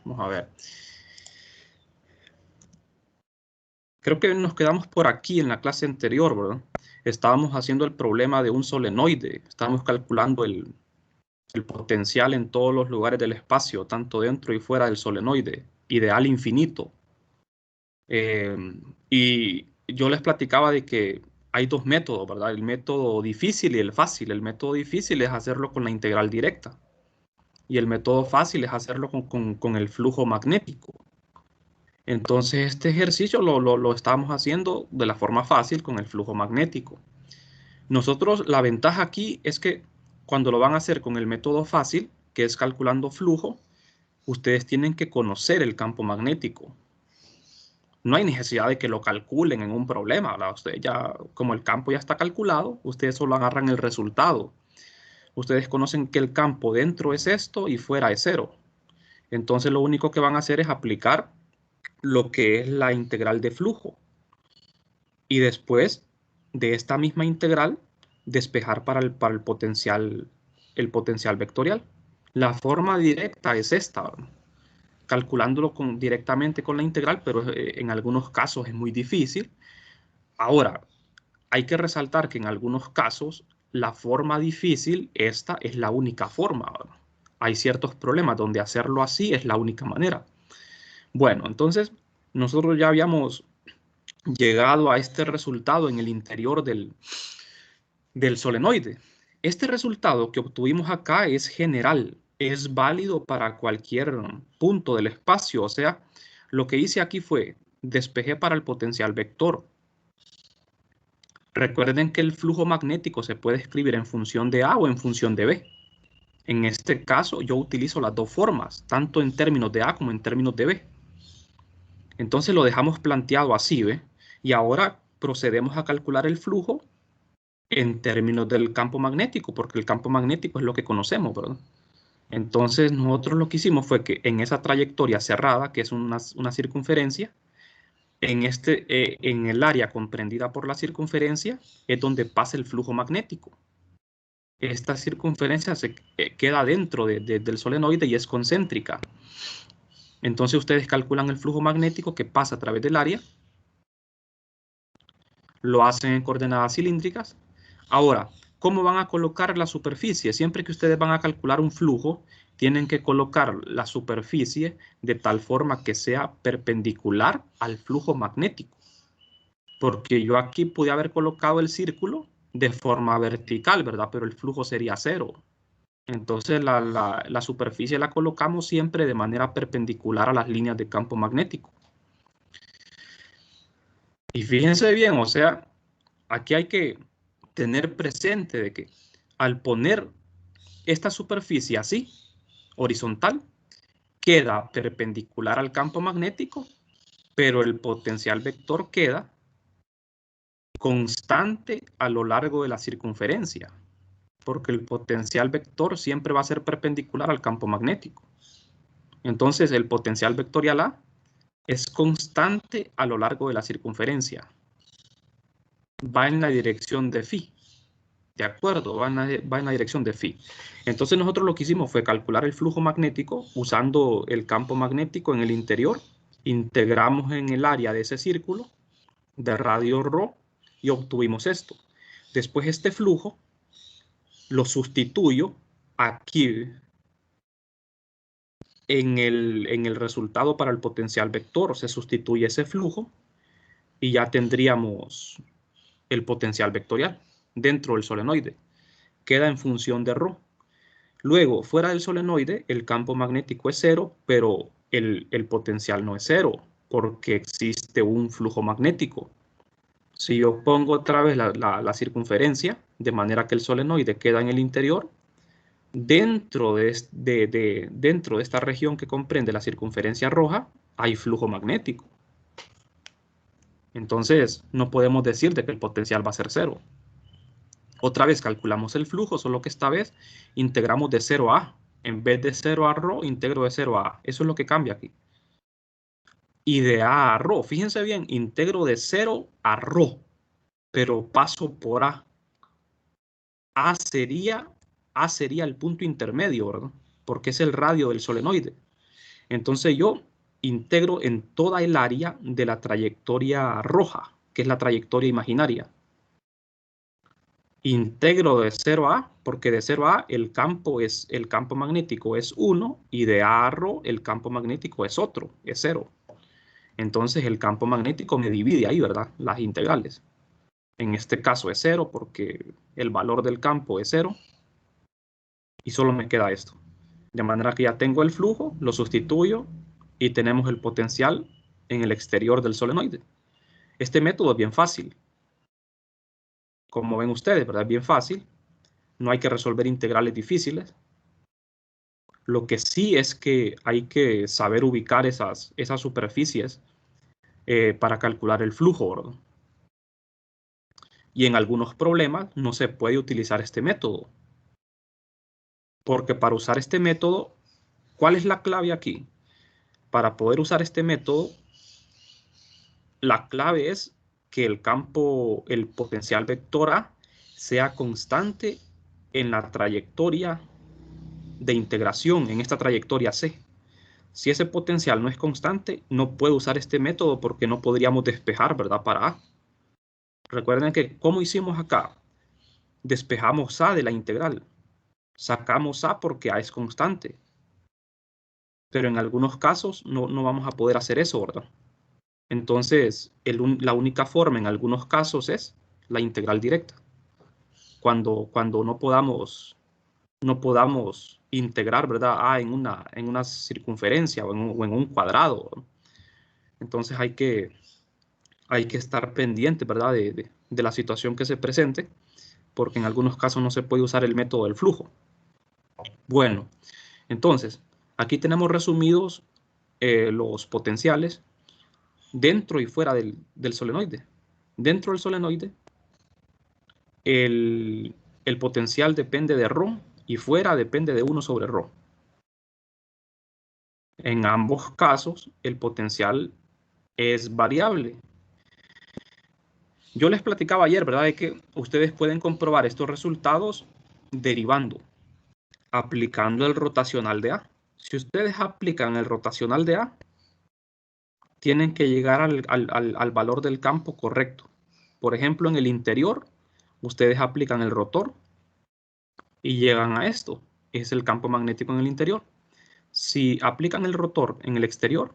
Vamos a ver. Creo que nos quedamos por aquí en la clase anterior, ¿verdad? Estábamos haciendo el problema de un solenoide. Estábamos calculando el potencial en todos los lugares del espacio, tanto dentro y fuera del solenoide, ideal infinito. Y yo les platicaba de que hay dos métodos, ¿verdad? El método difícil y el fácil. El método difícil es hacerlo con la integral directa. Y el método fácil es hacerlo con el flujo magnético. Entonces, este ejercicio lo estamos haciendo de la forma fácil con el flujo magnético. Nosotros, la ventaja aquí es que cuando lo van a hacer con el método fácil, que es calculando flujo, ustedes tienen que conocer el campo magnético. No hay necesidad de que lo calculen en un problema, ¿verdad? Ustedes ya, como el campo ya está calculado, ustedes solo agarran el resultado. Ustedes conocen que el campo dentro es esto y fuera es cero. Entonces, lo único que van a hacer es aplicar lo que es la integral de flujo. Y después de esta misma integral, despejar para el potencial vectorial. La forma directa es esta, ¿verdad? Calculándolo directamente con la integral, pero en algunos casos es muy difícil. Ahora, hay que resaltar que en algunos casos la forma difícil, esta es la única forma, ¿verdad? Hay ciertos problemas donde hacerlo así es la única manera. Bueno, entonces nosotros ya habíamos llegado a este resultado en el interior del solenoide. Este resultado que obtuvimos acá es general, es válido para cualquier punto del espacio. O sea, lo que hice aquí fue despejé para el potencial vector. Recuerden que el flujo magnético se puede escribir en función de A o en función de B. En este caso, yo utilizo las dos formas, tanto en términos de A como en términos de B. Entonces lo dejamos planteado así, ¿ve? Y ahora procedemos a calcular el flujo en términos del campo magnético, porque el campo magnético es lo que conocemos, ¿verdad? Entonces nosotros lo que hicimos fue que en esa trayectoria cerrada, que es una circunferencia, en el área comprendida por la circunferencia, es donde pasa el flujo magnético. Esta circunferencia queda dentro del solenoide y es concéntrica. Entonces ustedes calculan el flujo magnético que pasa a través del área, lo hacen en coordenadas cilíndricas. Ahora, ¿cómo van a colocar la superficie? Siempre que ustedes van a calcular un flujo, tienen que colocar la superficie de tal forma que sea perpendicular al flujo magnético. Porque yo aquí pude haber colocado el círculo de forma vertical, ¿verdad? Pero el flujo sería cero. Entonces la superficie la colocamos siempre de manera perpendicular a las líneas de campo magnético. Y fíjense bien, o sea, aquí hay que tener presente de que al poner esta superficie así, horizontal, queda perpendicular al campo magnético, pero el potencial vector queda constante a lo largo de la circunferencia, porque el potencial vector siempre va a ser perpendicular al campo magnético. Entonces, el potencial vectorial A es constante a lo largo de la circunferencia. Va en la dirección de phi. ¿De acuerdo? Va en la dirección de phi. Entonces nosotros lo que hicimos fue calcular el flujo magnético usando el campo magnético en el interior. Integramos en el área de ese círculo de radio ρ y obtuvimos esto. Después este flujo lo sustituyo aquí en el resultado para el potencial vector. Se sustituye ese flujo y ya tendríamos el potencial vectorial dentro del solenoide. Queda en función de ρ. Luego, fuera del solenoide, el campo magnético es cero, pero el potencial no es cero, porque existe un flujo magnético. Si yo pongo otra vez la circunferencia, de manera que el solenoide queda en el interior, dentro de esta región que comprende la circunferencia roja, hay flujo magnético. Entonces, no podemos decir de que el potencial va a ser cero. Otra vez calculamos el flujo, solo que esta vez integramos de 0 a A. En vez de 0 a ρ, integro de 0 a A. Eso es lo que cambia aquí. Y de A a ρ, fíjense bien, integro de 0 a ρ, pero paso por A. A sería el punto intermedio, ¿verdad? porque es el radio del solenoide. Entonces yo integro en toda el área de la trayectoria roja, que es la trayectoria imaginaria. Integro de 0 a A, porque de 0 a A el campo magnético es 1 y de A a Rho el campo magnético es otro, es 0. Entonces el campo magnético me divide ahí, ¿verdad? Las integrales. En este caso es 0 porque el valor del campo es 0 y solo me queda esto. De manera que ya tengo el flujo, lo sustituyo y tenemos el potencial en el exterior del solenoide. Este método es bien fácil. Como ven ustedes, ¿verdad? Es bien fácil. No hay que resolver integrales difíciles. Lo que sí es que hay que saber ubicar esas superficies para calcular el flujo, ¿verdad? Y en algunos problemas no se puede utilizar este método. Porque para usar este método, ¿cuál es la clave aquí? Para poder usar este método, la clave es que el potencial vector A sea constante en la trayectoria de integración, en esta trayectoria C. Si ese potencial no es constante, no puedo usar este método porque no podríamos despejar, ¿verdad? Para A. Recuerden que, ¿cómo hicimos acá? Despejamos A de la integral. Sacamos A porque A es constante. Pero en algunos casos no vamos a poder hacer eso, ¿verdad? Entonces, la única forma en algunos casos es la integral directa. Cuando no podamos integrar, ¿verdad? A en una circunferencia o en un cuadrado, ¿verdad? Entonces hay que estar pendiente, ¿verdad? De la situación que se presente, porque en algunos casos no se puede usar el método del flujo. Bueno, entonces, aquí tenemos resumidos los potenciales dentro y fuera del solenoide. Dentro del solenoide, el potencial depende de Rho y fuera depende de 1 sobre Rho. En ambos casos, el potencial es variable. Yo les platicaba ayer, ¿verdad?, de que ustedes pueden comprobar estos resultados derivando, aplicando el rotacional de A. Si ustedes aplican el rotacional de A, tienen que llegar al valor del campo correcto. Por ejemplo, en el interior, ustedes aplican el rotor y llegan a esto. Es el campo magnético en el interior. Si aplican el rotor en el exterior,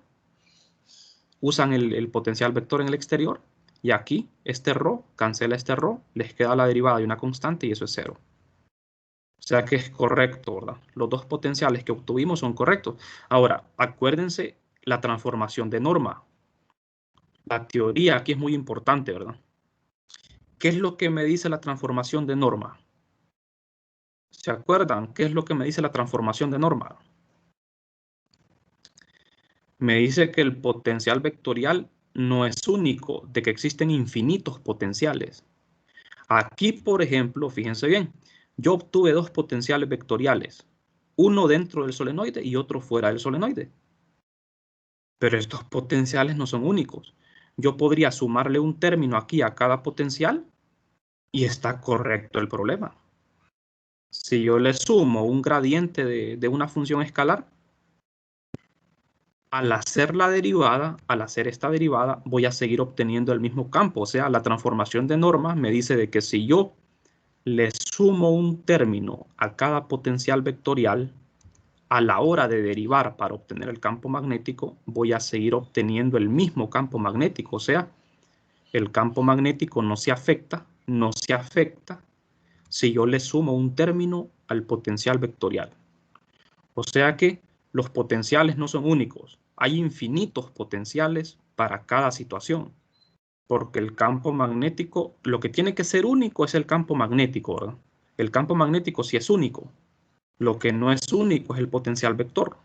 usan el potencial vector en el exterior, y aquí este Rho cancela este Rho, les queda la derivada de una constante y eso es 0. O sea que es correcto, ¿verdad? Los dos potenciales que obtuvimos son correctos. Ahora, acuérdense la transformación de norma. La teoría aquí es muy importante, ¿verdad? ¿Qué es lo que me dice la transformación de norma? ¿Se acuerdan? ¿Qué es lo que me dice la transformación de norma? Me dice que el potencial vectorial no es único, de que existen infinitos potenciales. Aquí, por ejemplo, fíjense bien, yo obtuve dos potenciales vectoriales, uno dentro del solenoide y otro fuera del solenoide. Pero estos potenciales no son únicos. Yo podría sumarle un término aquí a cada potencial y está correcto el problema. Si yo le sumo un gradiente de una función escalar, al hacer esta derivada, voy a seguir obteniendo el mismo campo. O sea, la transformación de norma me dice de que si yo le sumo un término a cada potencial vectorial, a la hora de derivar para obtener el campo magnético, voy a seguir obteniendo el mismo campo magnético. O sea, el campo magnético no se afecta si yo le sumo un término al potencial vectorial. O sea que los potenciales no son únicos. Hay infinitos potenciales para cada situación. Porque el campo magnético, lo que tiene que ser único es el campo magnético, ¿verdad? El campo magnético sí es único. Lo que no es único es el potencial vector.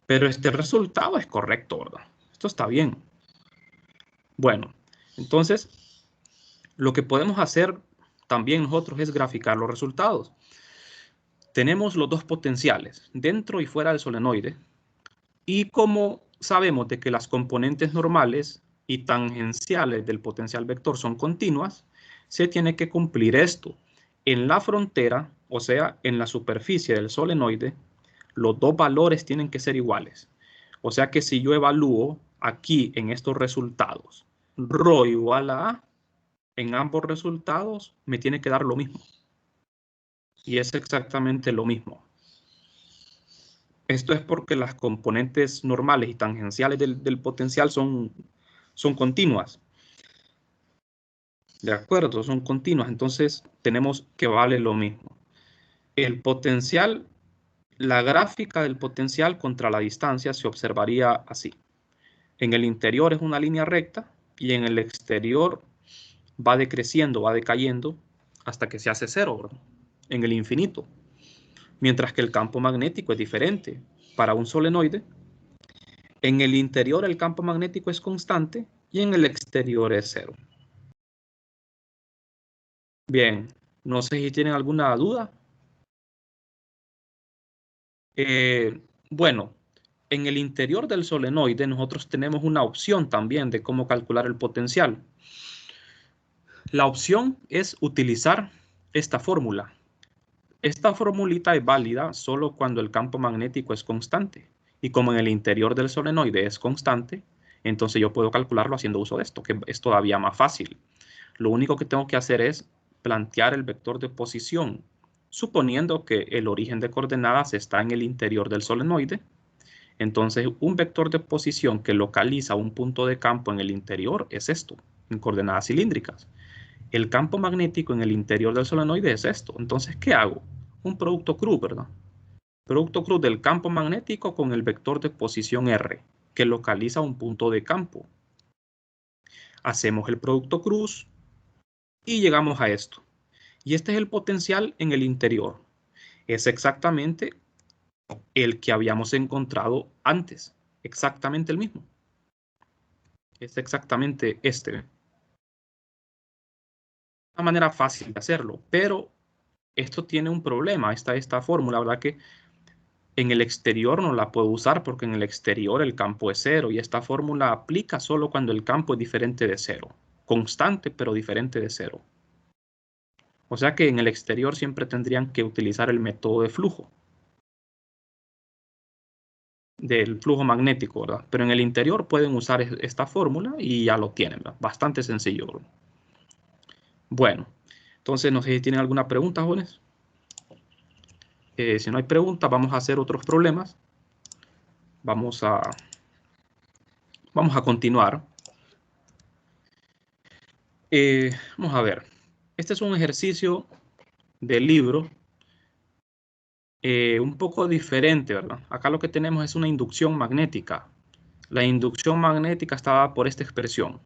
Pero este resultado es correcto, ¿verdad? Esto está bien. Bueno, entonces, lo que podemos hacer también nosotros es graficar los resultados. Tenemos los dos potenciales, dentro y fuera del solenoide. Y como sabemos de que las componentes normales y tangenciales del potencial vector son continuas, se tiene que cumplir esto. En la frontera, o sea, en la superficie del solenoide, Los dos valores tienen que ser iguales. O sea que si yo evalúo aquí en estos resultados, ρ igual a A, en ambos resultados me tiene que dar lo mismo. Y es exactamente lo mismo. Esto es porque las componentes normales y tangenciales del potencial son continuas. ¿De acuerdo? Son continuas. Entonces tenemos que vale lo mismo. El potencial, la gráfica del potencial contra la distancia se observaría así. En el interior es una línea recta y en el exterior va decreciendo, va decayendo hasta que se hace cero, ¿verdad? En el infinito. Mientras que el campo magnético es diferente. Para un solenoide, en el interior el campo magnético es constante y en el exterior es cero. Bien, no sé si tienen alguna duda. Bueno, en el interior del solenoide nosotros tenemos una opción también de cómo calcular el potencial. La opción es utilizar esta fórmula. Esta formulita es válida solo cuando el campo magnético es constante. Y como en el interior del solenoide es constante, entonces yo puedo calcularlo haciendo uso de esto, que es todavía más fácil. Lo único que tengo que hacer es plantear el vector de posición, suponiendo que el origen de coordenadas está en el interior del solenoide. Entonces, un vector de posición que localiza un punto de campo en el interior es esto, en coordenadas cilíndricas. El campo magnético en el interior del solenoide es esto. Entonces, ¿qué hago? Un producto cruz, ¿verdad? Producto cruz del campo magnético con el vector de posición R, que localiza un punto de campo. Hacemos el producto cruz y llegamos a esto. Y este es el potencial en el interior. Es exactamente el que habíamos encontrado antes. Exactamente el mismo. Es exactamente este. Una manera fácil de hacerlo, pero esto tiene un problema. Esta fórmula, ¿verdad? Que en el exterior no la puedo usar porque en el exterior el campo es cero y esta fórmula aplica solo cuando el campo es diferente de cero. Constante, pero diferente de cero. O sea que en el exterior siempre tendrían que utilizar el método de flujo. Del flujo magnético, ¿verdad? Pero en el interior pueden usar esta fórmula y ya lo tienen, ¿verdad? Bastante sencillo, ¿verdad? Bueno, entonces no sé si tienen alguna pregunta, jóvenes. Si no hay preguntas, vamos a hacer otros problemas. Vamos a continuar. Vamos a ver. Este es un ejercicio del libro un poco diferente, ¿verdad? Acá lo que tenemos es una inducción magnética. La inducción magnética está dada por esta expresión.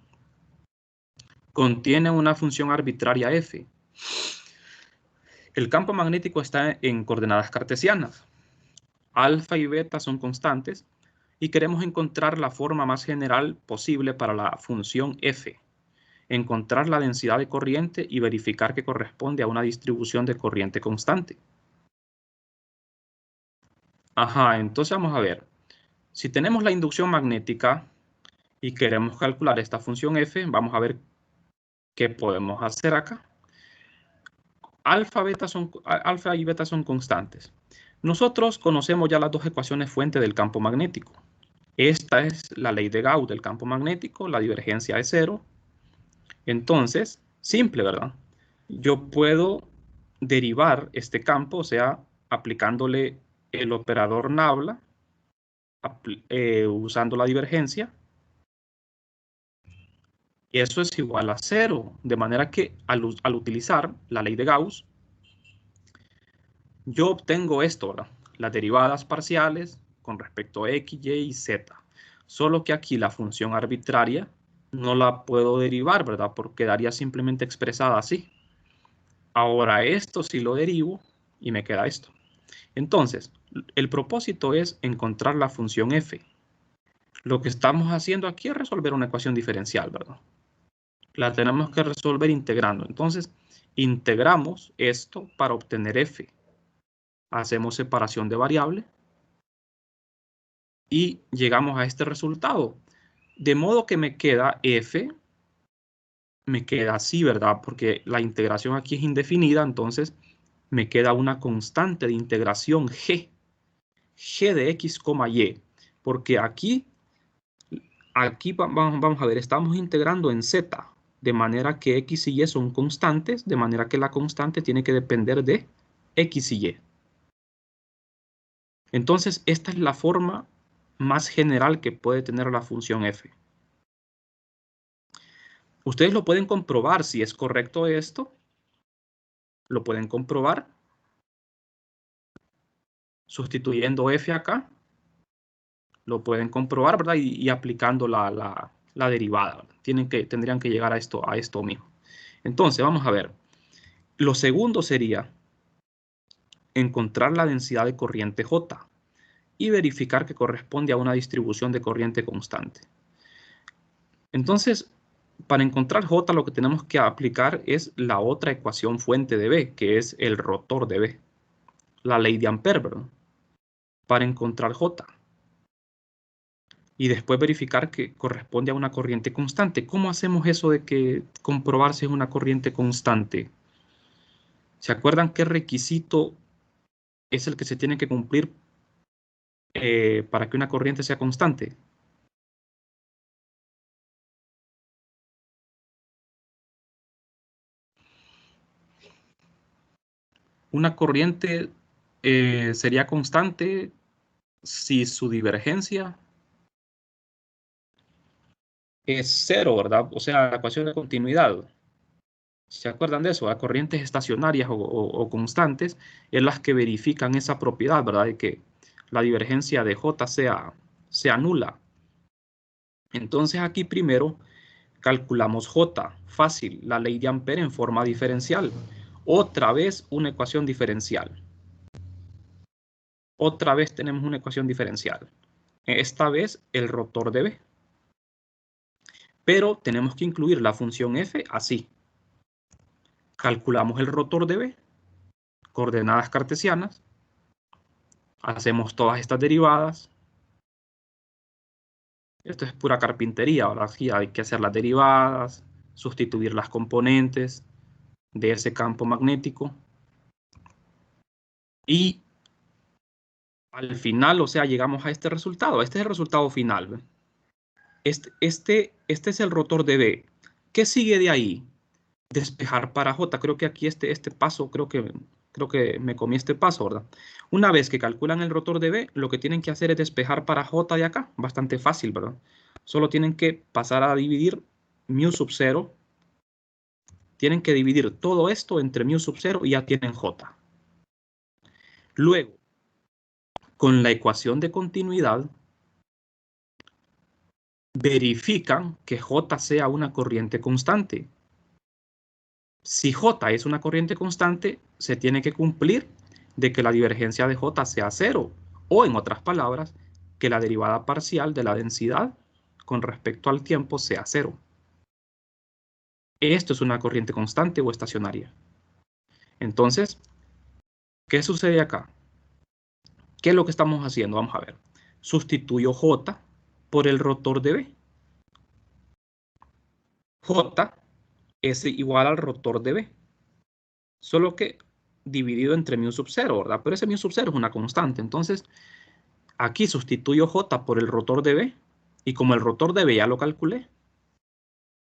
Contiene una función arbitraria f. El campo magnético está en coordenadas cartesianas. Alfa y beta son constantes y queremos encontrar la forma más general posible para la función f. Encontrar la densidad de corriente y verificar que corresponde a una distribución de corriente constante. Ajá, entonces vamos a ver. Si tenemos la inducción magnética y queremos calcular esta función f, vamos a ver qué podemos hacer acá. Alfa y beta son constantes. Nosotros conocemos ya las dos ecuaciones fuente del campo magnético. Esta es la ley de Gauss del campo magnético, la divergencia es cero. Entonces, simple, ¿verdad? Yo puedo derivar este campo, o sea, aplicándole el operador nabla, usando la divergencia, y eso es igual a cero. De manera que al utilizar la ley de Gauss, yo obtengo esto, ¿verdad? Las derivadas parciales con respecto a x, y y z. Solo que aquí la función arbitraria no la puedo derivar, ¿verdad? Porque quedaría simplemente expresada así. Ahora esto sí lo derivo y me queda esto. Entonces, el propósito es encontrar la función f. Lo que estamos haciendo aquí es resolver una ecuación diferencial, ¿verdad? La tenemos que resolver integrando. Entonces, integramos esto para obtener f. Hacemos separación de variable y llegamos a este resultado. De modo que me queda f, me queda así, ¿verdad? Porque la integración aquí es indefinida, entonces me queda una constante de integración g. g de x, y, porque aquí vamos a ver, estamos integrando en z, de manera que x y y son constantes, de manera que la constante tiene que depender de x y y. Entonces, esta es la forma más general que puede tener la función f. Ustedes lo pueden comprobar si es correcto esto. Lo pueden comprobar sustituyendo f acá. Lo pueden comprobar, ¿verdad? Y aplicando la derivada. Tendrían que llegar a esto mismo. Entonces, vamos a ver. Lo segundo sería encontrar la densidad de corriente J y verificar que corresponde a una distribución de corriente constante. Entonces, para encontrar J, lo que tenemos que aplicar es la otra ecuación fuente de B, que es el rotor de B. La ley de Ampère, ¿verdad? Para encontrar J. Y después verificar que corresponde a una corriente constante. ¿Cómo hacemos eso de que comprobar si es una corriente constante? ¿Se acuerdan qué requisito es el que se tiene que cumplir para que una corriente sea constante? Una corriente sería constante si su divergencia es cero, ¿verdad? O sea, la ecuación de continuidad. ¿Se acuerdan de eso? Las corrientes estacionarias o constantes es las que verifican esa propiedad, ¿verdad? De que la divergencia de J sea nula. Entonces aquí primero calculamos J. Fácil, la ley de Ampère en forma diferencial. Otra vez una ecuación diferencial. Otra vez tenemos una ecuación diferencial. Esta vez el rotor de B. Pero tenemos que incluir la función f así. Calculamos el rotor de B, coordenadas cartesianas, hacemos todas estas derivadas. Esto es pura carpintería, ahora sí hay que hacer las derivadas, sustituir las componentes de ese campo magnético. Y al final, o sea, llegamos a este resultado. Este es el resultado final. ¿Ve? Este es el rotor de B. ¿Qué sigue de ahí? Despejar para J. Creo que aquí este paso, creo que me comí este paso, ¿verdad? Una vez que calculan el rotor de B, lo que tienen que hacer es despejar para J de acá. Bastante fácil, ¿verdad? Solo tienen que pasar a dividir mu sub 0. Tienen que dividir todo esto entre mu sub 0 y ya tienen J. Luego, con la ecuación de continuidad, verifican que J sea una corriente constante. Si J es una corriente constante, se tiene que cumplir de que la divergencia de J sea cero, o en otras palabras, que la derivada parcial de la densidad con respecto al tiempo sea cero. Esto es una corriente constante o estacionaria. Entonces, ¿qué sucede acá? ¿Qué es lo que estamos haciendo? Vamos a ver. Sustituyo J por el rotor de B. J es igual al rotor de B. Solo que dividido entre mu sub 0, ¿verdad? Pero ese mu sub 0 es una constante. Entonces, aquí sustituyo J por el rotor de B. Y como el rotor de B ya lo calculé,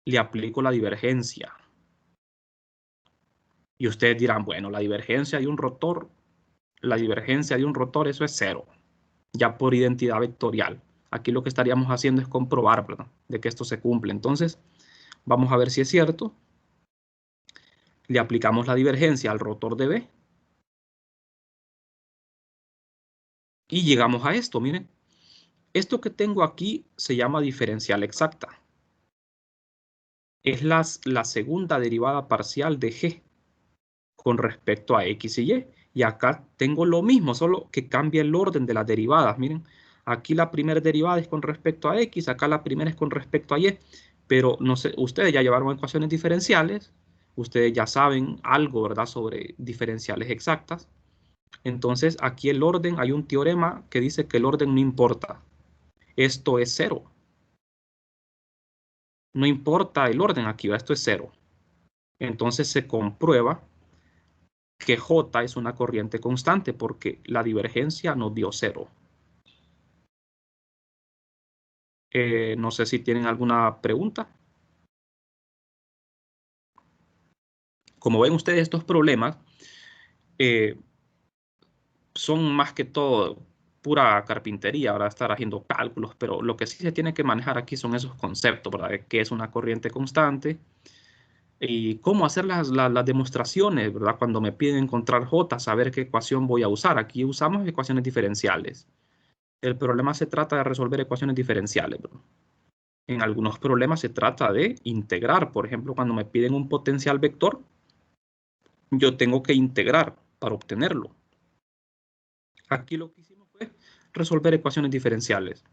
le aplico la divergencia. Y ustedes dirán, bueno, la divergencia de un rotor, eso es cero. Ya por identidad vectorial. Aquí lo que estaríamos haciendo es comprobar, ¿verdad?, de que esto se cumple. Entonces, vamos a ver si es cierto. Le aplicamos la divergencia al rotor de B. Y llegamos a esto, miren. Esto que tengo aquí se llama diferencial exacta. Es la segunda derivada parcial de G con respecto a X y Y. Y acá tengo lo mismo, solo que cambia el orden de las derivadas. Miren, aquí la primera derivada es con respecto a X, acá la primera es con respecto a Y. Pero no sé, ustedes ya llevaron ecuaciones diferenciales, ustedes ya saben algo, ¿verdad?, sobre diferenciales exactas. Entonces, aquí el orden, hay un teorema que dice que el orden no importa. Esto es cero. No importa el orden aquí, esto es cero. Entonces se comprueba que J es una corriente constante porque la divergencia nos dio 0. No sé si tienen alguna pregunta. Como ven ustedes, estos problemas son más que todo pura carpintería, ¿verdad? Estar haciendo cálculos, pero lo que sí se tiene que manejar aquí son esos conceptos, ¿verdad? De qué es una corriente constante y cómo hacer las demostraciones, ¿verdad? Cuando me piden encontrar J, saber qué ecuación voy a usar. Aquí usamos ecuaciones diferenciales. El problema se trata de resolver ecuaciones diferenciales, ¿verdad? En algunos problemas se trata de integrar. Por ejemplo, cuando me piden un potencial vector, yo tengo que integrar para obtenerlo. Aquí lo que hicimos fue resolver ecuaciones diferenciales.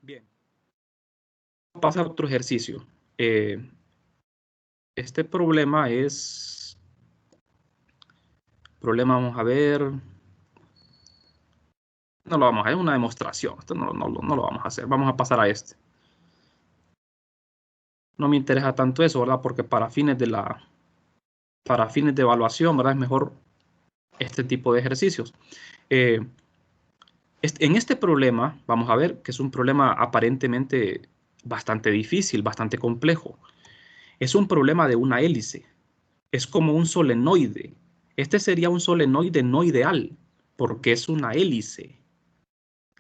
Bien. Vamos a pasar a otro ejercicio. Este problema es... vamos a ver... No lo vamos a hacer, una demostración. Esto no lo vamos a hacer. Vamos a pasar a este. No me interesa tanto eso, ¿verdad? Porque para fines de evaluación, ¿verdad? Es mejor este tipo de ejercicios. En este problema, vamos a ver que es un problema aparentemente bastante difícil, bastante complejo. Es un problema de una hélice. Es como un solenoide. Este sería un solenoide no ideal, porque es una hélice.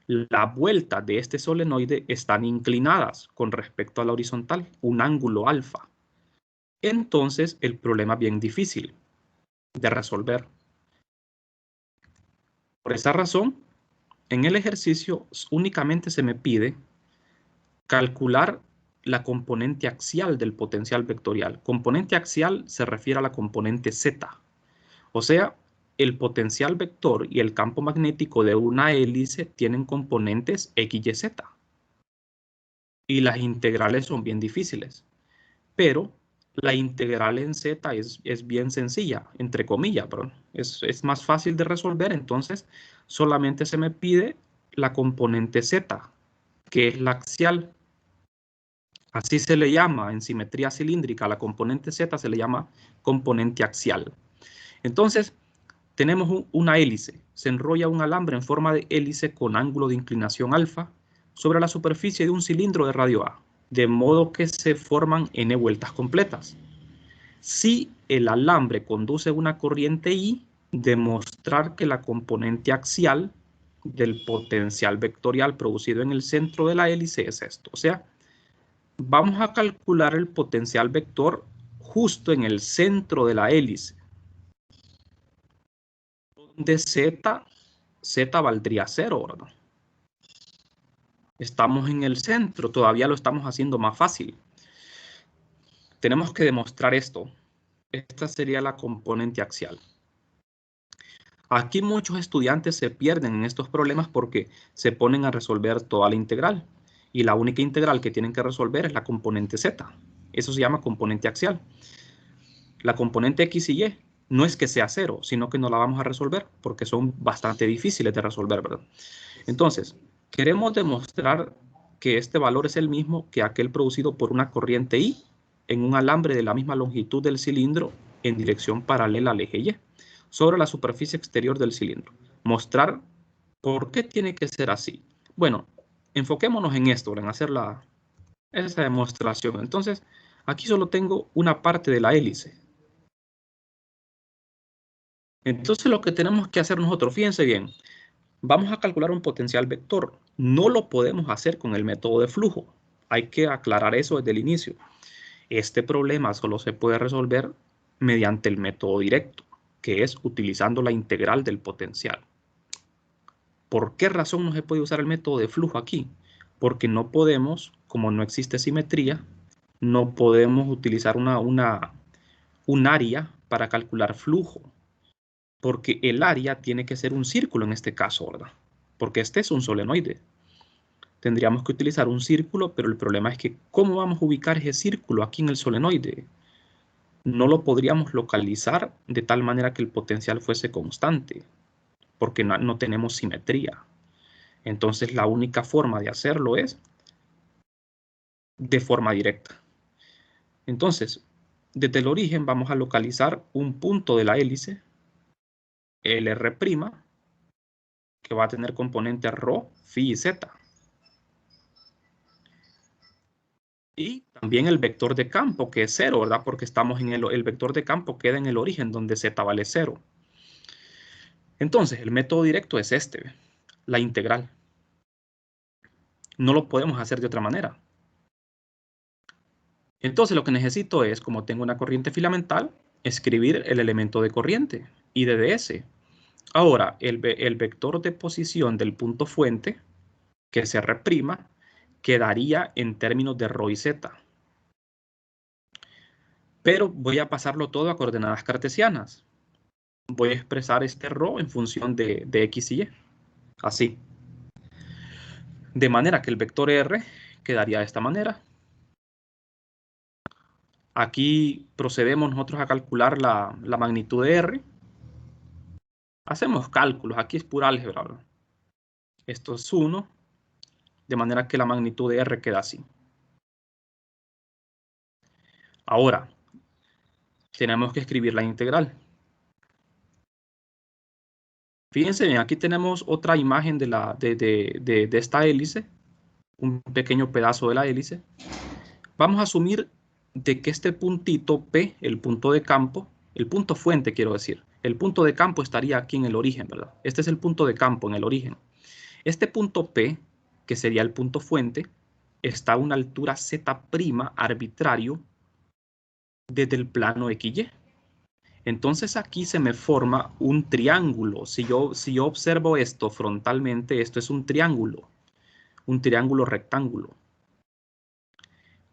Las vueltas de este solenoide están inclinadas con respecto a la horizontal, un ángulo alfa. Entonces, el problema es bien difícil de resolver. Por esa razón, en el ejercicio únicamente se me pide calcular la componente axial del potencial vectorial. Componente axial se refiere a la componente Z. O sea, el potencial vector y el campo magnético de una hélice tienen componentes X, Y, Z. Y las integrales son bien difíciles. Pero la integral en Z es bien sencilla, entre comillas, perdón. Es más fácil de resolver, entonces solamente se me pide la componente Z, que es la axial. Así se le llama en simetría cilíndrica, la componente Z se le llama componente axial. Entonces, tenemos una hélice. Se enrolla un alambre en forma de hélice con ángulo de inclinación alfa sobre la superficie de un cilindro de radio A, de modo que se forman n vueltas completas. Si el alambre conduce una corriente I, demostrar que la componente axial del potencial vectorial producido en el centro de la hélice es esto. O sea, vamos a calcular el potencial vector justo en el centro de la hélice, donde Z valdría 0, ¿verdad? Estamos en el centro, todavía lo estamos haciendo más fácil. Tenemos que demostrar esto. Esta sería la componente axial. Aquí muchos estudiantes se pierden en estos problemas porque se ponen a resolver toda la integral. Y la única integral que tienen que resolver es la componente Z. Eso se llama componente axial. La componente X y Y no es que sea 0, sino que no la vamos a resolver porque son bastante difíciles de resolver, ¿verdad? Entonces, queremos demostrar que este valor es el mismo que aquel producido por una corriente I en un alambre de la misma longitud del cilindro en dirección paralela al eje Y sobre la superficie exterior del cilindro. Mostrar por qué tiene que ser así. Bueno, enfoquémonos en esto, en hacer esa demostración. Entonces, aquí solo tengo una parte de la hélice. Entonces, lo que tenemos que hacer nosotros, fíjense bien, vamos a calcular un potencial vector. No lo podemos hacer con el método de flujo. Hay que aclarar eso desde el inicio. Este problema solo se puede resolver mediante el método directo, que es utilizando la integral del potencial. ¿Por qué razón no se puede usar el método de flujo aquí? Porque no podemos, como no existe simetría, no podemos utilizar un área para calcular flujo. Porque el área tiene que ser un círculo en este caso, ¿verdad? Porque este es un solenoide. Tendríamos que utilizar un círculo, pero el problema es que ¿cómo vamos a ubicar ese círculo aquí en el solenoide? No lo podríamos localizar de tal manera que el potencial fuese constante, porque no tenemos simetría. Entonces la única forma de hacerlo es de forma directa. Entonces, desde el origen vamos a localizar un punto de la hélice, el R', que va a tener componentes ρ, φ y z. Y también el vector de campo, que es 0, ¿verdad? Porque estamos en el vector de campo queda en el origen, donde z vale 0. Entonces, el método directo es este, la integral. No lo podemos hacer de otra manera. Entonces, lo que necesito es, como tengo una corriente filamental, escribir el elemento de corriente, I de ds. Ahora, el vector de posición del punto fuente, que es R', quedaría en términos de ρ y z. Pero voy a pasarlo todo a coordenadas cartesianas. Voy a expresar este ρ en función de x y y. Así. De manera que el vector R quedaría de esta manera. Aquí procedemos nosotros a calcular la magnitud de R. Hacemos cálculos. Aquí es pura álgebra, ¿verdad? Esto es 1. De manera que la magnitud de R queda así. Ahora, tenemos que escribir la integral. Fíjense bien, aquí tenemos otra imagen de esta hélice, un pequeño pedazo de la hélice. Vamos a asumir de que este puntito P, el punto de campo, el punto fuente quiero decir, el punto de campo estaría aquí en el origen, ¿verdad? Este es el punto de campo en el origen. Este punto P, que sería el punto fuente, está a una altura Z' arbitrario desde el plano XY. Entonces aquí se me forma un triángulo. Si yo observo esto frontalmente, esto es un triángulo rectángulo,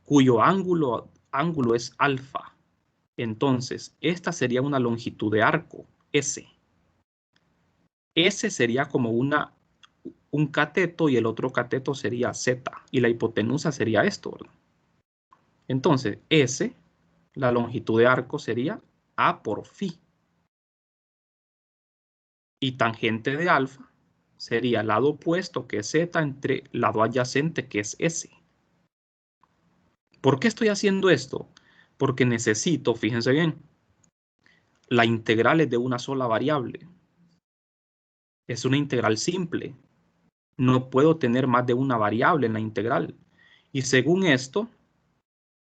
cuyo ángulo es alfa. Entonces, esta sería una longitud de arco, S. S sería como un cateto y el otro cateto sería Z. Y la hipotenusa sería esto, ¿verdad? Entonces, S, la longitud de arco sería A por phi. Y tangente de alfa sería lado opuesto, que es Z, entre lado adyacente, que es S. ¿Por qué estoy haciendo esto? Porque necesito, fíjense bien, la integral es de una sola variable. Es una integral simple. No puedo tener más de una variable en la integral. Y según esto,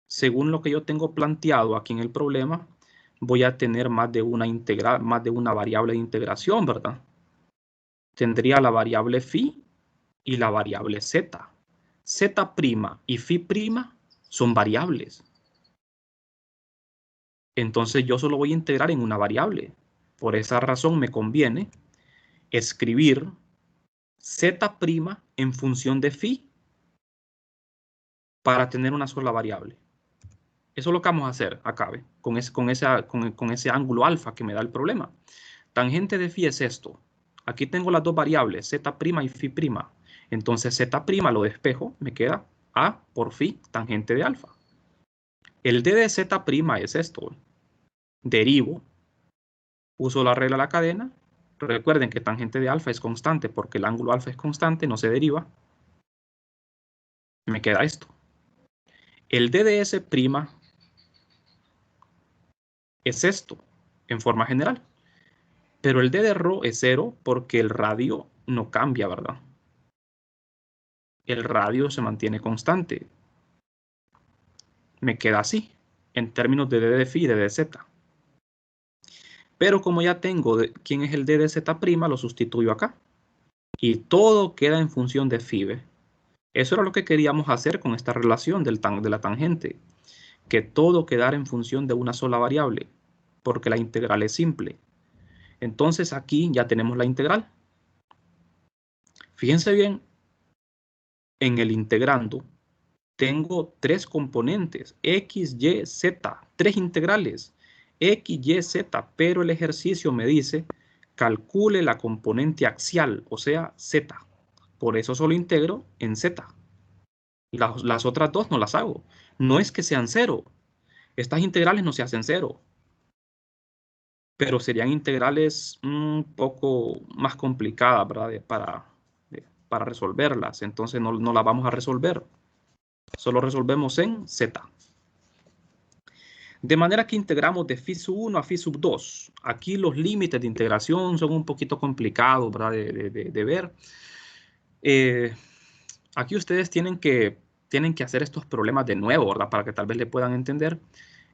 según lo que yo tengo planteado aquí en el problema, voy a tener más de una integral, más de una variable de integración, ¿verdad? Tendría la variable phi y la variable z. Z' y phi' son variables. Entonces yo solo voy a integrar en una variable. Por esa razón me conviene escribir z' en función de phi para tener una sola variable. Eso es lo que vamos a hacer acá, ¿ve? Con ese ángulo alfa que me da el problema. Tangente de phi es esto. Aquí tengo las dos variables, z' y phi'. Entonces z' lo despejo, me queda A por phi, tangente de alfa. El d de z' es esto. Derivo, uso la regla de la cadena. Recuerden que tangente de alfa es constante porque el ángulo alfa es constante, no se deriva. Me queda esto. El d de s' es esto, en forma general. Pero el d de ρ es 0 porque el radio no cambia, ¿verdad? El radio se mantiene constante. Me queda así, en términos de d de phi y d de z. Pero como ya tengo quién es el d de z', lo sustituyo acá. Y todo queda en función de phi. ¿Ve? Eso era lo que queríamos hacer con esta relación de la tangente. Que todo quedara en función de una sola variable. Porque la integral es simple. Entonces aquí ya tenemos la integral. Fíjense bien, en el integrando tengo tres componentes, x, y, z, tres integrales, x, y, z, pero el ejercicio me dice, calcule la componente axial, o sea, z. Por eso solo integro en z. Las otras dos no las hago. No es que sean cero. Estas integrales no se hacen cero. Pero serían integrales un poco más complicadas, ¿verdad? Para resolverlas. Entonces no las vamos a resolver. Solo resolvemos en z. De manera que integramos de phi sub 1 a phi sub 2. Aquí los límites de integración son un poquito complicados, ¿verdad? De ver. Aquí ustedes tienen que hacer estos problemas de nuevo, ¿verdad? Para que tal vez le puedan entender.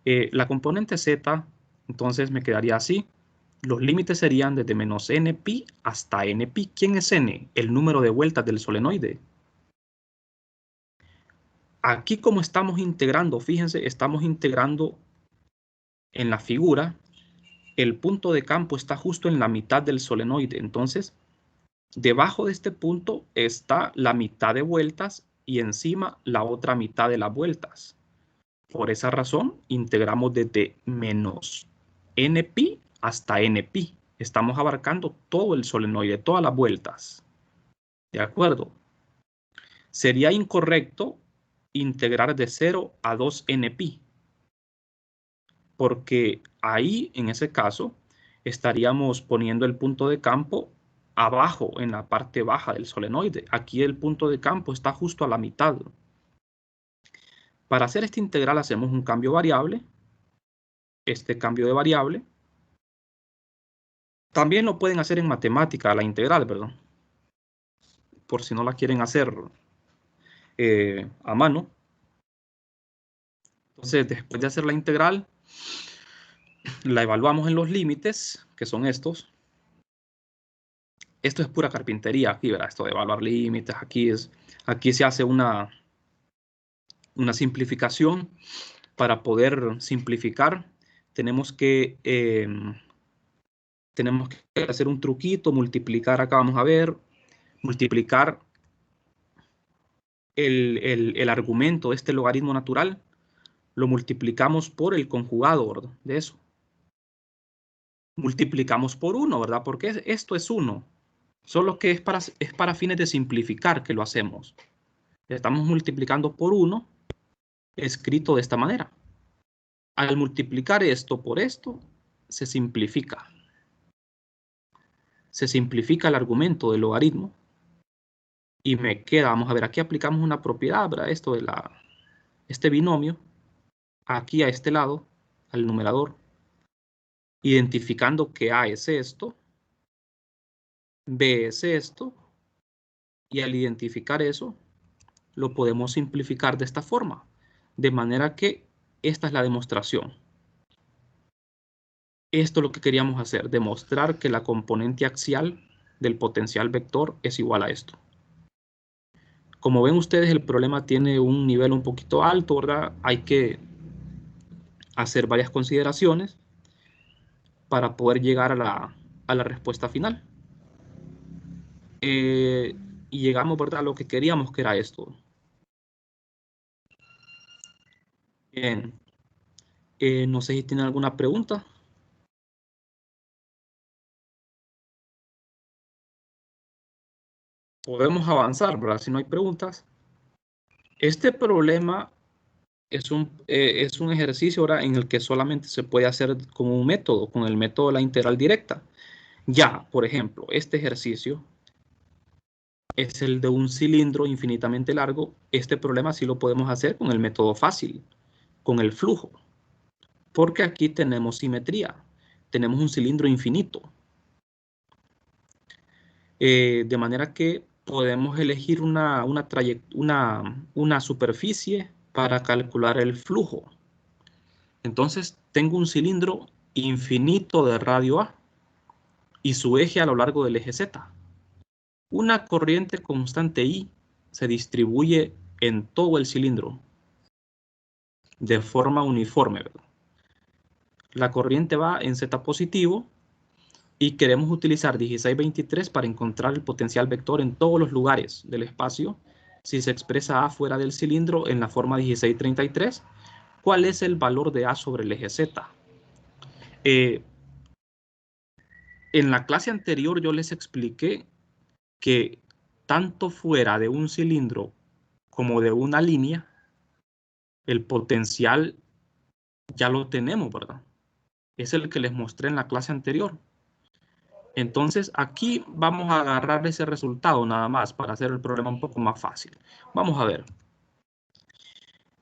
La componente z, entonces me quedaría así. Los límites serían desde menos npi hasta npi. ¿Quién es n? El número de vueltas del solenoide. Aquí como estamos integrando, fíjense, estamos integrando en la figura, el punto de campo está justo en la mitad del solenoide. Entonces, debajo de este punto está la mitad de vueltas y encima la otra mitad de las vueltas. Por esa razón, integramos desde menos npi hasta npi. Estamos abarcando todo el solenoide, todas las vueltas. ¿De acuerdo? Sería incorrecto integrar de 0 a 2 npi, porque ahí, en ese caso, estaríamos poniendo el punto de campo abajo, en la parte baja del solenoide. Aquí el punto de campo está justo a la mitad. Para hacer esta integral hacemos un cambio variable. Este cambio de variable también lo pueden hacer en matemática, la integral, perdón. Por si no la quieren hacer a mano. Entonces, después de hacer la integral, la evaluamos en los límites, que son estos. Esto es pura carpintería aquí, ¿verdad? Esto de evaluar límites, aquí se hace una simplificación. Para poder simplificar, tenemos que hacer un truquito, multiplicar, acá vamos a ver, multiplicar el argumento de este logaritmo natural, lo multiplicamos por el conjugado, ¿verdad? De eso. Multiplicamos por 1, ¿verdad? Porque esto es 1. Solo que es para fines de simplificar que lo hacemos. Estamos multiplicando por 1, escrito de esta manera. Al multiplicar esto por esto, se simplifica. Se simplifica el argumento del logaritmo. Y me queda, vamos a ver, aquí aplicamos una propiedad, ¿verdad? Esto de este binomio, aquí a este lado, al numerador, identificando que A es esto, B es esto, y al identificar eso, lo podemos simplificar de esta forma, de manera que esta es la demostración. Esto es lo que queríamos hacer, demostrar que la componente axial del potencial vector es igual a esto. Como ven ustedes, el problema tiene un nivel un poquito alto, ¿verdad? Hay que hacer varias consideraciones para poder llegar a la respuesta final. Y llegamos, ¿verdad?, a lo que queríamos, que era esto. Bien. No sé si tienen alguna pregunta. Podemos avanzar, ¿verdad? Si no hay preguntas. Este problema es un ejercicio ahora en el que solamente se puede hacer con un método, con el método de la integral directa. Ya, por ejemplo, este ejercicio es el de un cilindro infinitamente largo. Este problema sí lo podemos hacer con el método fácil, con el flujo. Porque aquí tenemos simetría. Tenemos un cilindro infinito. De manera que podemos elegir una superficie para calcular el flujo. Entonces, tengo un cilindro infinito de radio A y su eje a lo largo del eje Z. Una corriente constante I se distribuye en todo el cilindro de forma uniforme, ¿verdad? La corriente va en Z positivo y queremos utilizar 1623 para encontrar el potencial vector en todos los lugares del espacio. Si se expresa A fuera del cilindro en la forma 1633, ¿cuál es el valor de A sobre el eje Z? En la clase anterior yo les expliqué que tanto fuera de un cilindro como de una línea, el potencial ya lo tenemos, ¿verdad? Es el que les mostré en la clase anterior. Entonces aquí vamos a agarrar ese resultado nada más para hacer el problema un poco más fácil. Vamos a ver.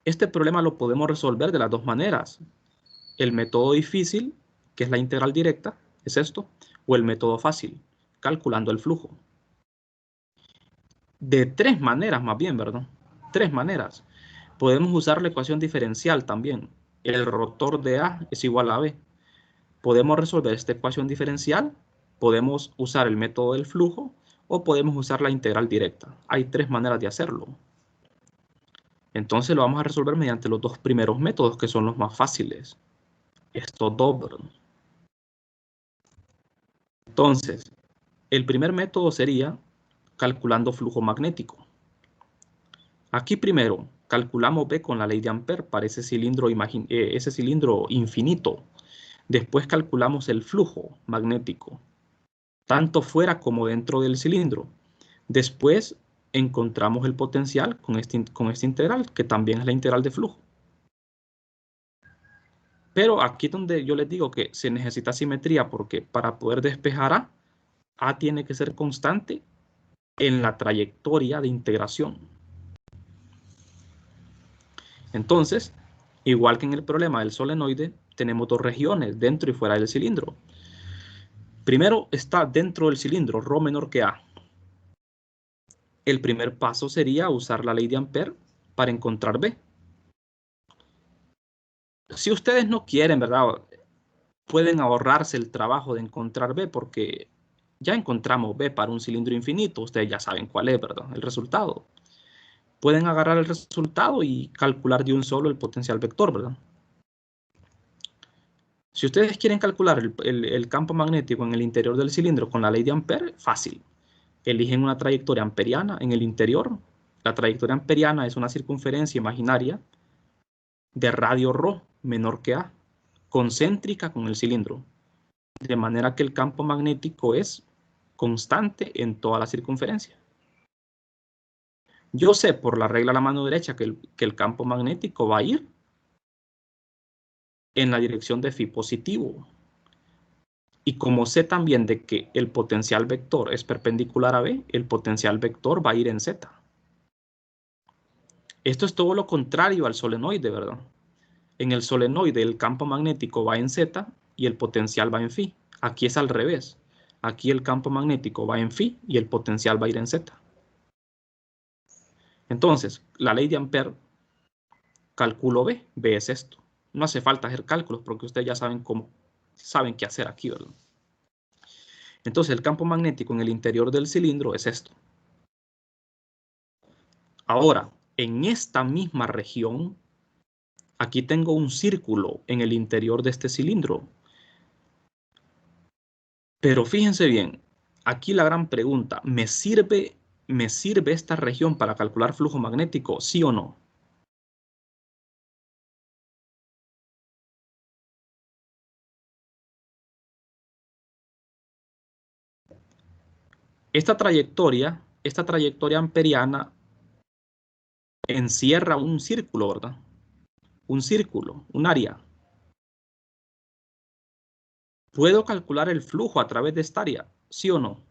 Este problema lo podemos resolver de las dos maneras. el método difícil, que es la integral directa, es esto, o el método fácil, calculando el flujo. De tres maneras más bien, ¿verdad? Tres maneras. Podemos usar la ecuación diferencial también. El rotor de A es igual a B. Podemos resolver esta ecuación diferencial, podemos usar el método del flujo o podemos usar la integral directa. Hay tres maneras de hacerlo. Entonces lo vamos a resolver mediante los dos primeros métodos, que son los más fáciles. Estos dos, ¿verdad? Entonces, el primer método sería calculando flujo magnético. Aquí primero calculamos B con la ley de Ampère para ese cilindro infinito. Después calculamos el flujo magnético, tanto fuera como dentro del cilindro. Después encontramos el potencial con esta integral, que también es la integral de flujo. Pero aquí es donde yo les digo que se necesita simetría, porque para poder despejar A tiene que ser constante en la trayectoria de integración. Entonces, igual que en el problema del solenoide, tenemos dos regiones, dentro y fuera del cilindro. Primero está dentro del cilindro, ρ menor que A. El primer paso sería usar la ley de Ampère para encontrar B. Si ustedes no quieren, ¿verdad? Pueden ahorrarse el trabajo de encontrar B, porque ya encontramos B para un cilindro infinito. Ustedes ya saben cuál es, ¿verdad? El resultado. Pueden agarrar el resultado y calcular de un solo el potencial vector, ¿verdad? Si ustedes quieren calcular el campo magnético en el interior del cilindro con la ley de Ampère, fácil. Eligen una trayectoria amperiana en el interior. La trayectoria amperiana es una circunferencia imaginaria de radio ρ menor que A, concéntrica con el cilindro, de manera que el campo magnético es constante en toda la circunferencia. Yo sé por la regla a la mano derecha que el campo magnético va a ir en la dirección de phi positivo. Y como sé también de que el potencial vector es perpendicular a B, el potencial vector va a ir en Z. Esto es todo lo contrario al solenoide, ¿verdad? En el solenoide el campo magnético va en Z y el potencial va en phi. Aquí es al revés. Aquí el campo magnético va en phi y el potencial va a ir en Z. Entonces, la ley de Ampère, cálculo B. B es esto. No hace falta hacer cálculos porque ustedes ya saben saben qué hacer aquí, ¿verdad? Entonces, el campo magnético en el interior del cilindro es esto. Ahora, en esta misma región, aquí tengo un círculo en el interior de este cilindro. Pero fíjense bien, aquí la gran pregunta, ¿me sirve esta región para calcular flujo magnético, sí o no? Esta trayectoria amperiana encierra un círculo, ¿verdad? Un círculo, un área. ¿Puedo calcular el flujo a través de esta área, sí o no?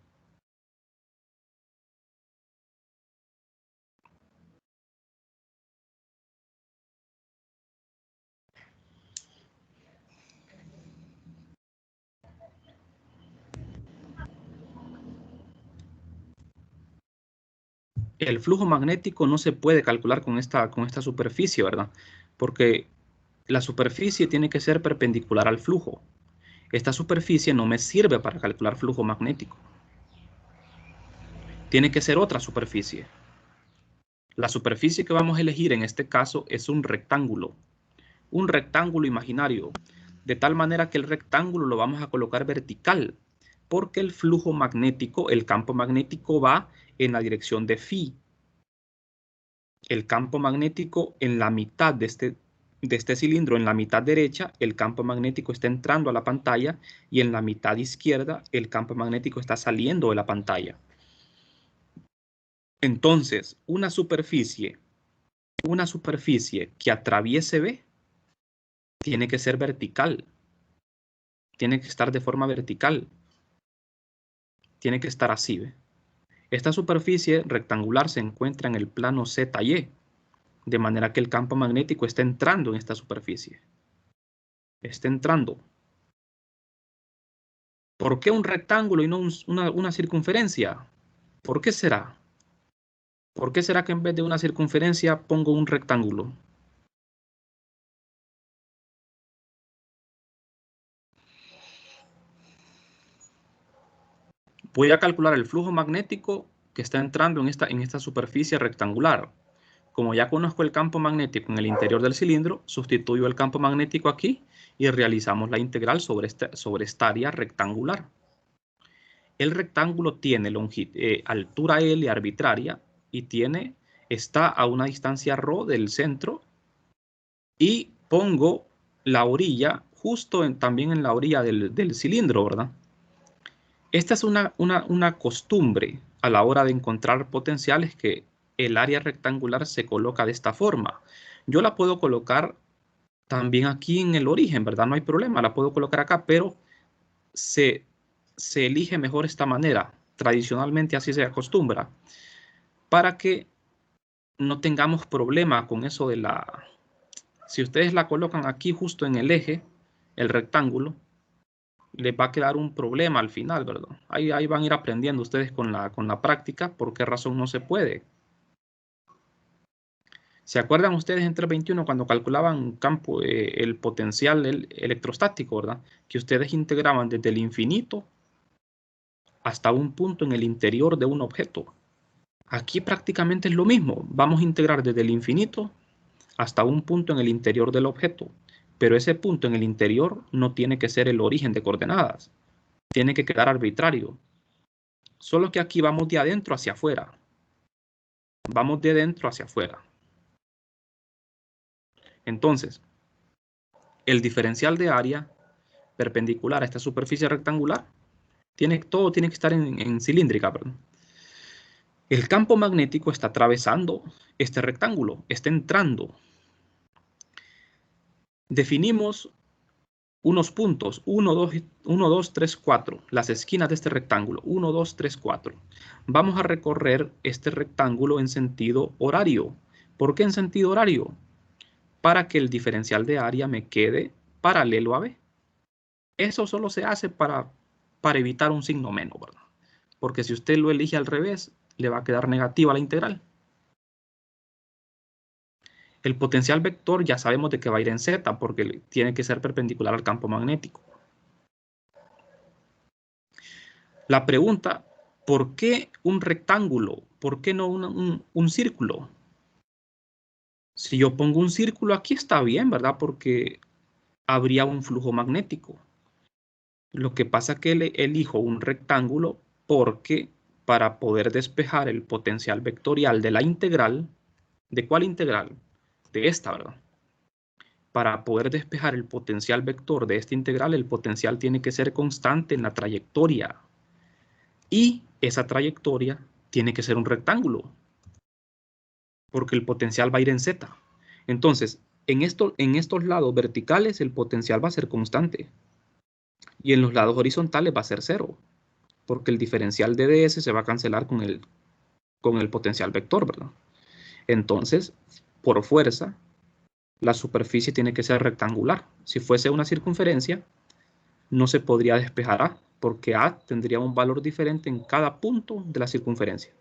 El flujo magnético no se puede calcular con esta superficie, ¿verdad? Porque la superficie tiene que ser perpendicular al flujo. Esta superficie no me sirve para calcular flujo magnético. Tiene que ser otra superficie. La superficie que vamos a elegir en este caso es un rectángulo imaginario, de tal manera que el rectángulo lo vamos a colocar vertical, porque el flujo magnético, el campo magnético va en la dirección de phi. El campo magnético en la mitad de este cilindro, en la mitad derecha, el campo magnético está entrando a la pantalla y en la mitad izquierda el campo magnético está saliendo de la pantalla. Entonces, una superficie que atraviese B tiene que ser vertical, tiene que estar de forma vertical, tiene que estar así, ¿ve? Esta superficie rectangular se encuentra en el plano ZY, de manera que el campo magnético está entrando en esta superficie. está entrando. ¿Por qué un rectángulo y no una circunferencia? ¿Por qué será? ¿Por qué será que en vez de una circunferencia pongo un rectángulo? Voy a calcular el flujo magnético que está entrando en esta superficie rectangular. Como ya conozco el campo magnético en el interior del cilindro, sustituyo el campo magnético aquí y realizamos la integral sobre esta área rectangular. El rectángulo tiene altura L arbitraria y está a una distancia ρ del centro, y pongo la orilla justo también en la orilla del cilindro, ¿verdad? Esta es una costumbre a la hora de encontrar potenciales, que el área rectangular se coloca de esta forma. Yo la puedo colocar también aquí en el origen, ¿verdad? No hay problema, la puedo colocar acá, pero se elige mejor esta manera. Tradicionalmente así se acostumbra, para que no tengamos problema con eso de la... Si ustedes la colocan aquí justo en el eje, el rectángulo, les va a quedar un problema al final, ¿verdad? Ahí van a ir aprendiendo ustedes con la práctica por qué razón no se puede. ¿Se acuerdan ustedes en 321 cuando calculaban campo, el potencial electrostático, ¿verdad? Que ustedes integraban desde el infinito hasta un punto en el interior de un objeto. Aquí prácticamente es lo mismo. Vamos a integrar desde el infinito hasta un punto en el interior del objeto. Pero ese punto en el interior no tiene que ser el origen de coordenadas. Tiene que quedar arbitrario. Solo que aquí vamos de adentro hacia afuera. Vamos de adentro hacia afuera. Entonces, el diferencial de área perpendicular a esta superficie rectangular, todo tiene que estar en cilíndrica, perdón. El campo magnético está atravesando este rectángulo, está entrando. Definimos unos puntos, 1, 2, 3, 4, las esquinas de este rectángulo, 1, 2, 3, 4. Vamos a recorrer este rectángulo en sentido horario. ¿Por qué en sentido horario? Para que el diferencial de área me quede paralelo a B. Eso solo se hace para evitar un signo menos, ¿verdad? Porque si usted lo elige al revés, le va a quedar negativa la integral. El potencial vector ya sabemos de que va a ir en Z, porque tiene que ser perpendicular al campo magnético. La pregunta, ¿por qué un rectángulo? ¿Por qué no un círculo? Si yo pongo un círculo aquí está bien, ¿verdad? Porque habría un flujo magnético. Lo que pasa es que elijo un rectángulo porque para poder despejar el potencial vectorial de la integral, ¿de cuál integral? De esta, ¿verdad? Para poder despejar el potencial vector de esta integral, el potencial tiene que ser constante en la trayectoria. Y esa trayectoria tiene que ser un rectángulo, porque el potencial va a ir en Z. Entonces, en estos lados verticales el potencial va a ser constante. Y en los lados horizontales va a ser 0, porque el diferencial de ds se va a cancelar con el potencial vector, ¿verdad? Entonces, por fuerza, la superficie tiene que ser rectangular. Si fuese una circunferencia, no se podría despejar A, porque A tendría un valor diferente en cada punto de la circunferencia.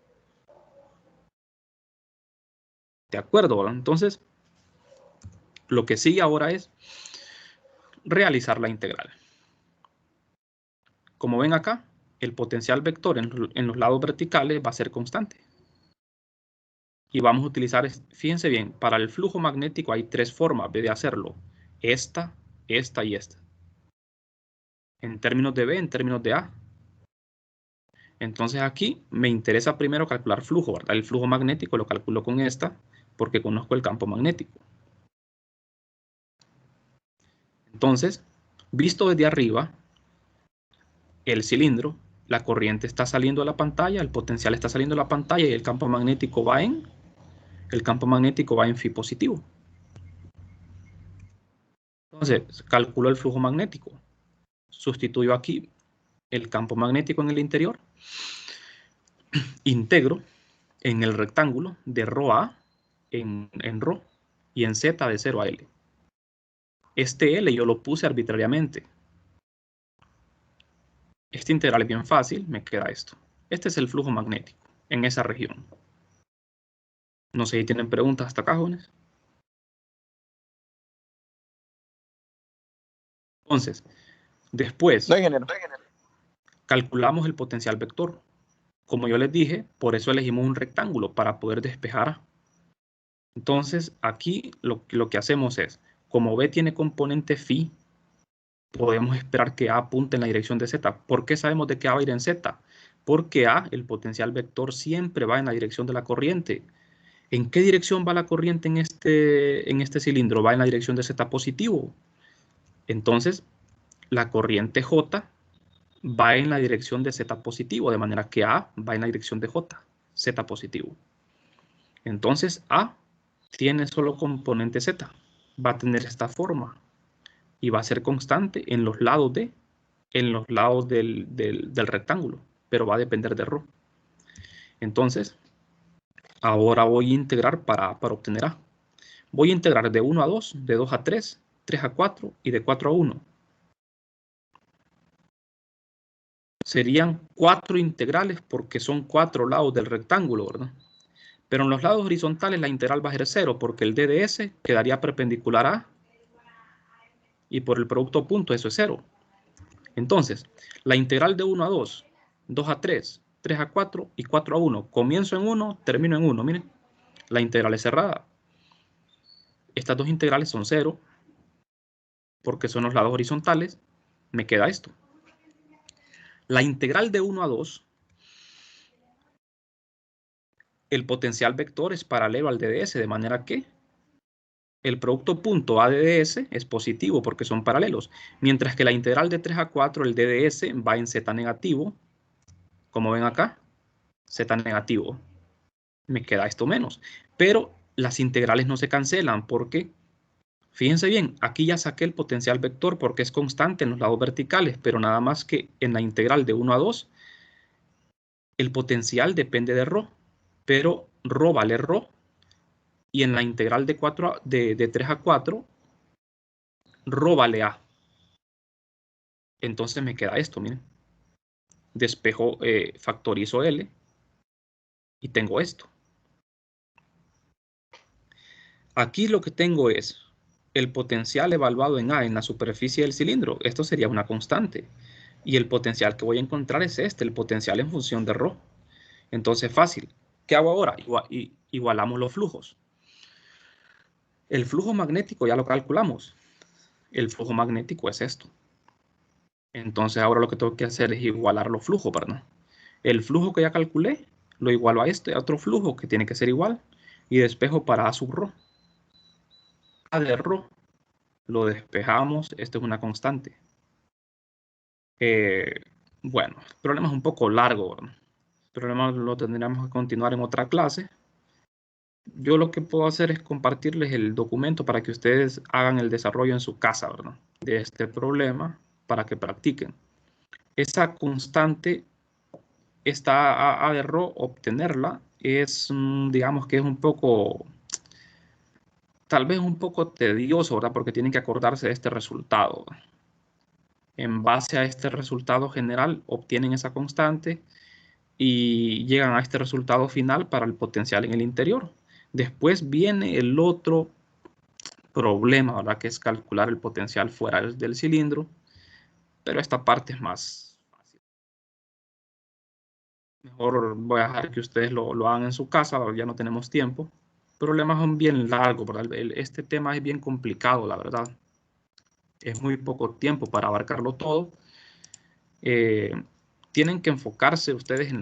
¿De acuerdo, ¿verdad? Entonces, lo que sigue ahora es realizar la integral. Como ven acá, el potencial vector en los lados verticales va a ser constante. Y vamos a utilizar, fíjense bien, para el flujo magnético hay 3 formas de hacerlo. Esta y esta. En términos de B, en términos de A. Entonces aquí me interesa primero calcular flujo, ¿verdad? El flujo magnético lo calculo con esta porque conozco el campo magnético. Entonces, visto desde arriba, el cilindro, la corriente está saliendo a la pantalla, el potencial está saliendo a la pantalla y el campo magnético va en phi positivo. Entonces, calculo el flujo magnético. Sustituyo aquí el campo magnético en el interior. Integro en el rectángulo de ρ a en ρ y en z de 0 a L. Este L yo lo puse arbitrariamente. Este integral es bien fácil, me queda esto. Este es el flujo magnético en esa región. No sé si tienen preguntas hasta acá, jóvenes. Entonces, después No, ingeniero. calculamos el potencial vector. Como yo les dije, por eso elegimos un rectángulo para poder despejar A. Entonces, aquí lo que hacemos es, como B tiene componente phi, podemos esperar que A apunte en la dirección de Z. ¿Por qué sabemos de que A va a ir en Z? Porque A, el potencial vector, siempre va en la dirección de la corriente. ¿En qué dirección va la corriente en este cilindro? Va en la dirección de Z positivo. Entonces, la corriente J va en la dirección de Z positivo, de manera que A va en la dirección de J, Z positivo. Entonces, A tiene solo componente Z. Va a tener esta forma y va a ser constante en los lados del rectángulo, pero va a depender de ρ. Entonces, ahora voy a integrar para obtener A. Voy a integrar de 1 a 2, de 2 a 3, 3 a 4 y de 4 a 1. Serían 4 integrales porque son 4 lados del rectángulo, ¿verdad? Pero en los lados horizontales la integral va a ser 0 porque el d de s quedaría perpendicular a y por el producto punto eso es 0. Entonces, la integral de 1 a 2, 2 a 3, 3 a 4 y 4 a 1. Comienzo en 1, termino en 1. Miren, la integral es cerrada. Estas dos integrales son 0 porque son los lados horizontales. Me queda esto. La integral de 1 a 2, el potencial vector es paralelo al DDS, de manera que el producto punto A de ds es positivo porque son paralelos, mientras que la integral de 3 a 4, el dds va en z negativo, como ven acá, z negativo. Me queda esto menos, pero las integrales no se cancelan porque, fíjense bien, aquí ya saqué el potencial vector porque es constante en los lados verticales, pero nada más que en la integral de 1 a 2, el potencial depende de ρ, pero ρ vale ρ, y en la integral de 3 a 4, ρ vale A. Entonces me queda esto, miren. Despejo, factorizo L y tengo esto. Aquí lo que tengo es el potencial evaluado en A en la superficie del cilindro. Esto sería una constante. Y el potencial que voy a encontrar es este, el potencial en función de ρ. Entonces, fácil. ¿Qué hago ahora? Igualamos los flujos. El flujo magnético ya lo calculamos. El flujo magnético es esto. Entonces, ahora lo que tengo que hacer es igualar los flujos, ¿verdad? El flujo que ya calculé lo igualo a este otro flujo que tiene que ser igual y despejo para A sub ρ. A de ρ lo despejamos, esto es una constante. Bueno, el problema es un poco largo, ¿verdad? El problema lo tendríamos que continuar en otra clase. Yo lo que puedo hacer es compartirles el documento para que ustedes hagan el desarrollo en su casa, ¿verdad? De este problema para que practiquen. Esa constante, esta A de ρ, obtenerla es, digamos que es un poco, tal vez un poco tedioso, ¿verdad? Porque tienen que acordarse de este resultado. En base a este resultado general, obtienen esa constante y llegan a este resultado final para el potencial en el interior. Después viene el otro problema, ¿verdad? Que es calcular el potencial fuera del cilindro, pero esta parte es más fácil. Mejor voy a dejar que ustedes lo hagan en su casa, ya no tenemos tiempo. Problemas son bien largos, ¿verdad? Este tema es bien complicado, la verdad. Es muy poco tiempo para abarcarlo todo. Tienen que enfocarse ustedes